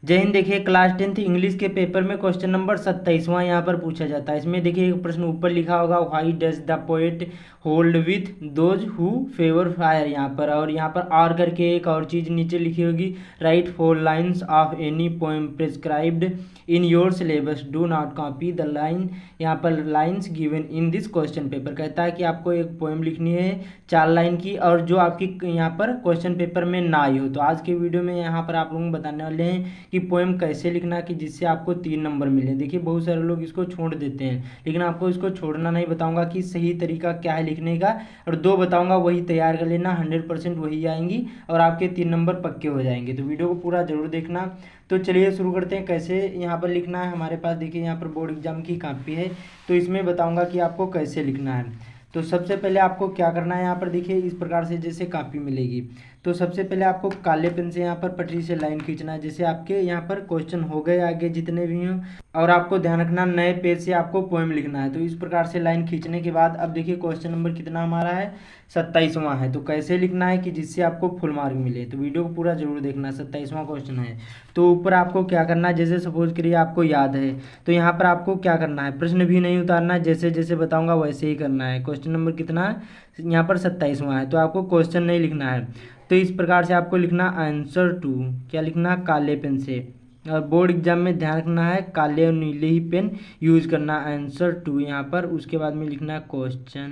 जय हिंद। देखिए class 10th English के पेपर में क्वेश्चन नंबर 27वां यहाँ पर पूछा जाता है। इसमें देखिए एक प्रश्न ऊपर लिखा होगा, why does the poet hold with those who favour fire, यहाँ पर और यहाँ पर आर करके एक और चीज़ नीचे लिखी होगी, right 4 lines of any poem prescribed in your syllabus, do not copy the line, यहाँ पर lines given in this question paper. कहता है कि आपको एक पोएम लिखनी है 4 लाइन की और जो आपकी यहाँ पर क्वेश्चन पेपर में ना आई हो। तो आज के वीडियो में यहाँ पर आप लोगों को बताने वाले हैं कि पोएम कैसे लिखना कि जिससे आपको 3 नंबर मिले। देखिए बहुत सारे लोग इसको छोड़ देते हैं, लेकिन आपको इसको छोड़ना नहीं, बताऊंगा कि सही तरीका क्या है लिखने का, और 2 बताऊंगा वही तैयार कर लेना, 100% वही आएंगी और आपके 3 नंबर पक्के हो जाएंगे। तो वीडियो को पूरा जरूर देखना। तो चलिए शुरू करते हैं कैसे यहाँ पर लिखना है। हमारे पास देखिए यहाँ पर बोर्ड एग्जाम की कॉपी है, तो इसमें बताऊँगा कि आपको कैसे लिखना है। तो सबसे पहले आपको क्या करना है, यहाँ पर देखिए इस प्रकार से जैसे कॉपी मिलेगी, तो सबसे पहले आपको काले पेन से यहाँ पर पटरी से लाइन खींचना है। जैसे आपके यहाँ पर क्वेश्चन हो गए आगे जितने भी हों, और आपको ध्यान रखना नए पेज से आपको पोएम लिखना है। तो इस प्रकार से लाइन खींचने के बाद अब देखिए क्वेश्चन नंबर कितना हमारा है, 27वां है। तो कैसे लिखना है कि जिससे आपको फुल मार्क मिले, तो वीडियो को पूरा जरूर देखना। 27वां क्वेश्चन है। तो ऊपर आपको क्या करना है, जैसे सपोज करिए आपको याद है, तो यहाँ पर आपको क्या करना है, प्रश्न भी नहीं उतारना है, जैसे जैसे बताऊँगा वैसे ही करना है। क्वेश्चन नंबर कितना है, यहाँ पर 27वां है, तो आपको क्वेश्चन नहीं लिखना है। तो इस प्रकार से आपको लिखना आंसर टू, क्या लिखना, काले पेन से। और बोर्ड एग्जाम में ध्यान रखना है काले और नीले ही पेन यूज करना, आंसर टू यहाँ पर। उसके बाद में लिखना है क्वेश्चन,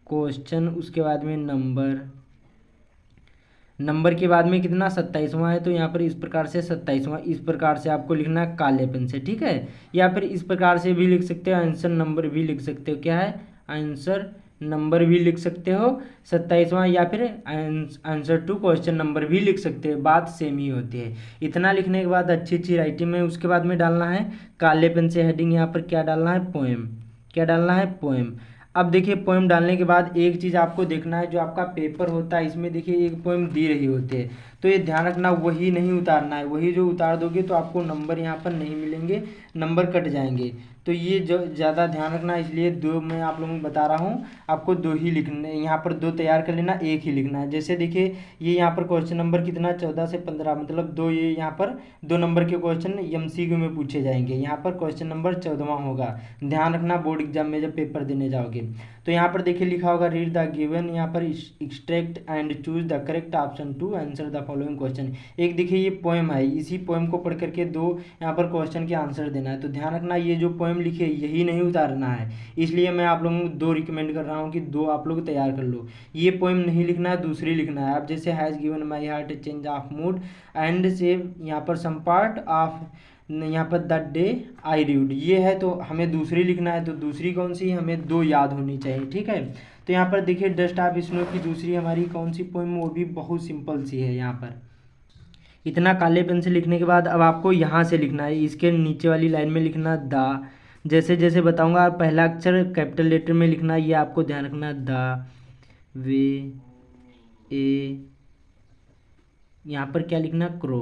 क्वेश्चन उसके बाद में नंबर, नंबर के बाद में कितना, 27वां है, तो यहाँ पर इस प्रकार से 27वां, इस प्रकार से आपको लिखना है काले पेन से, ठीक है। या फिर इस प्रकार से भी लिख सकते हो, आंसर नंबर भी लिख सकते हो, क्या है, आंसर नंबर भी लिख सकते हो 27वां, या फिर आंसर टू क्वेश्चन नंबर भी लिख सकते हो, बात सेम ही होती है। इतना लिखने के बाद अच्छी अच्छी राइटिंग में उसके बाद में डालना है काले पेन से हेडिंग, यहाँ पर क्या डालना है, पोएम, क्या डालना है, पोएम। अब देखिए पोएम डालने के बाद एक चीज़ आपको देखना है, जो आपका पेपर होता है इसमें देखिए एक पोएम दी रही होती है, तो ये ध्यान रखना वही नहीं उतारना है, वही जो उतार दोगे तो आपको नंबर यहाँ पर नहीं मिलेंगे, नंबर कट जाएंगे। तो ये जो ज़्यादा ध्यान रखना, इसलिए 2 मैं आप लोगों को बता रहा हूँ, आपको 2 ही लिखने, यहाँ पर 2 तैयार कर लेना, एक ही लिखना है। जैसे देखिए ये यहाँ पर क्वेश्चन नंबर कितना, 14 से 15, मतलब 2, ये यहाँ पर 2 नंबर के क्वेश्चन MCQ में पूछे जाएंगे। यहाँ पर क्वेश्चन नंबर 14वां होगा, ध्यान रखना बोर्ड एग्जाम में जब पेपर देने जाओगे। तो यहाँ पर देखिए लिखा होगा रीड द गिवन, यहाँ पर extract and choose the correct option to answer the following question. एक देखिए ये पोएम है, इसी पोएम को पढ़ करके 2 यहाँ पर क्वेश्चन के आंसर देना है। तो ध्यान रखना ये जो पोएम लिखे यही नहीं उतारना है, इसलिए मैं आप लोगों को 2 रिकमेंड कर रहा हूँ कि 2 आप लोग तैयार कर लो। ये पोएम नहीं लिखना है, दूसरी लिखना है। आप जैसे has given my heart A change of mood and से यहाँ पर सम पार्ट ऑफ, यहाँ पर द डे आई रीड, ये है, तो हमें दूसरी लिखना है। तो दूसरी कौन सी, हमें 2 याद होनी चाहिए, ठीक है। तो यहाँ पर देखिए डस्ट ऑफ स्नो की दूसरी हमारी कौन सी पोएम, वो भी बहुत सिंपल सी है। यहाँ पर इतना काले पेन से लिखने के बाद अब आपको यहाँ से लिखना है, इसके नीचे वाली लाइन में लिखना द, जैसे जैसे बताऊँगा पहला अक्षर कैपिटल लेटर में लिखना, ये आपको ध्यान रखना, द वे ए, यहाँ पर क्या लिखना, crow,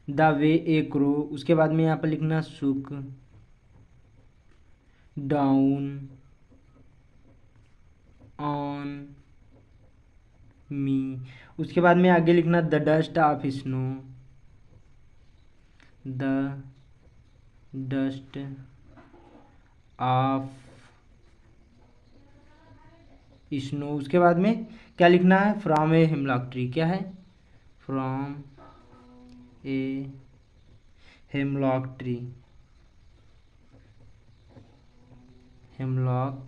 the way A crow. उसके बाद में यहाँ पर लिखना सुक डाउन ऑन मी। उसके बाद में आगे लिखना the dust of snow, the dust of snow. उसके बाद में क्या लिखना है, फ्रॉम ए हेमलॉक ट्री, क्या है, from a hemlock tree, hemlock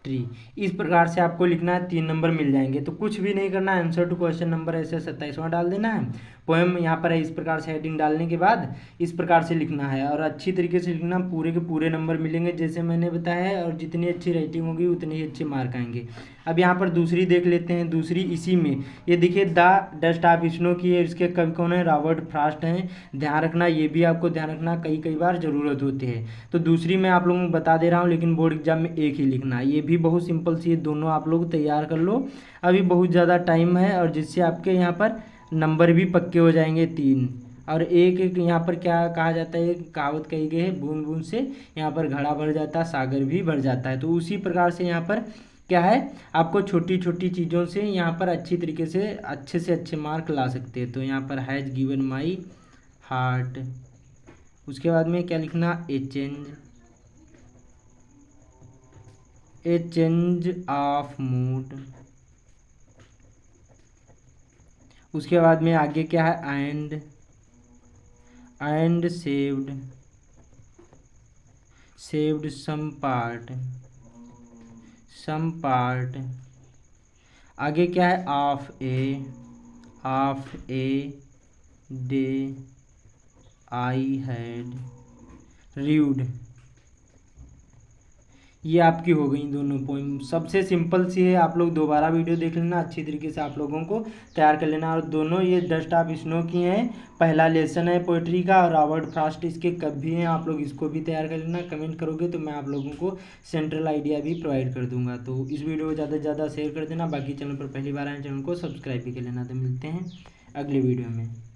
tree. इस प्रकार से आपको लिखना है, 3 नंबर मिल जाएंगे। तो कुछ भी नहीं करना है, आंसर टू क्वेश्चन नंबर ऐसे 27वां डाल देना है, पोएम यहाँ पर है, इस प्रकार से हेडिंग डालने के बाद इस प्रकार से लिखना है, और अच्छी तरीके से लिखना, पूरे के पूरे नंबर मिलेंगे जैसे मैंने बताया है, और जितनी अच्छी राइटिंग होगी उतने ही अच्छे मार्क आएंगे। अब यहाँ पर दूसरी देख लेते हैं, दूसरी इसी में ये देखिए द डस्ट ऑफ स्नो की है, इसके कवि कौन है, रॉबर्ट फ्रॉस्ट हैं। ध्यान रखना, ये भी आपको ध्यान रखना, कई कई बार ज़रूरत होती है। तो दूसरी मैं आप लोगों को बता दे रहा हूँ, लेकिन बोर्ड एग्जाम में एक ही लिखना है, ये भी बहुत सिंपल सी है, दोनों आप लोग तैयार कर लो, अभी बहुत ज़्यादा टाइम है, और जिससे आपके यहाँ पर नंबर भी पक्के हो जाएंगे 3। और एक एक यहाँ पर क्या कहा जाता है, एक कहावत कही गई है, बूंद बूंद से यहाँ पर घड़ा भर जाता है, सागर भी भर जाता है। तो उसी प्रकार से यहाँ पर क्या है, आपको छोटी छोटी चीज़ों से यहाँ पर अच्छी तरीके से अच्छे मार्क ला सकते हैं। तो यहाँ पर हैज़ गिवन माई हार्ट, उसके बाद में क्या लिखना, ए चेंज ऑफ मूड, उसके बाद में आगे क्या है, एंड सेव्ड सम पार्ट, आगे क्या है, of a day I had read. ये आपकी हो गई दोनों पोइम, सबसे सिंपल सी है। आप लोग दोबारा वीडियो देख लेना, अच्छी तरीके से आप लोगों को तैयार कर लेना। और दोनों ये डस्ट ऑफ स्नो की हैं, पहला लेसन है पोइट्री का, और रॉबर्ट फ्रॉस्ट इसके कवि हैं। आप लोग इसको भी तैयार कर लेना, कमेंट करोगे तो मैं आप लोगों को सेंट्रल आइडिया भी प्रोवाइड कर दूंगा। तो इस वीडियो को ज़्यादा से ज़्यादा शेयर कर देना, बाकी चैनल पर पहली बार आए चैनल को सब्सक्राइब भी कर लेना। तो मिलते हैं अगले वीडियो में।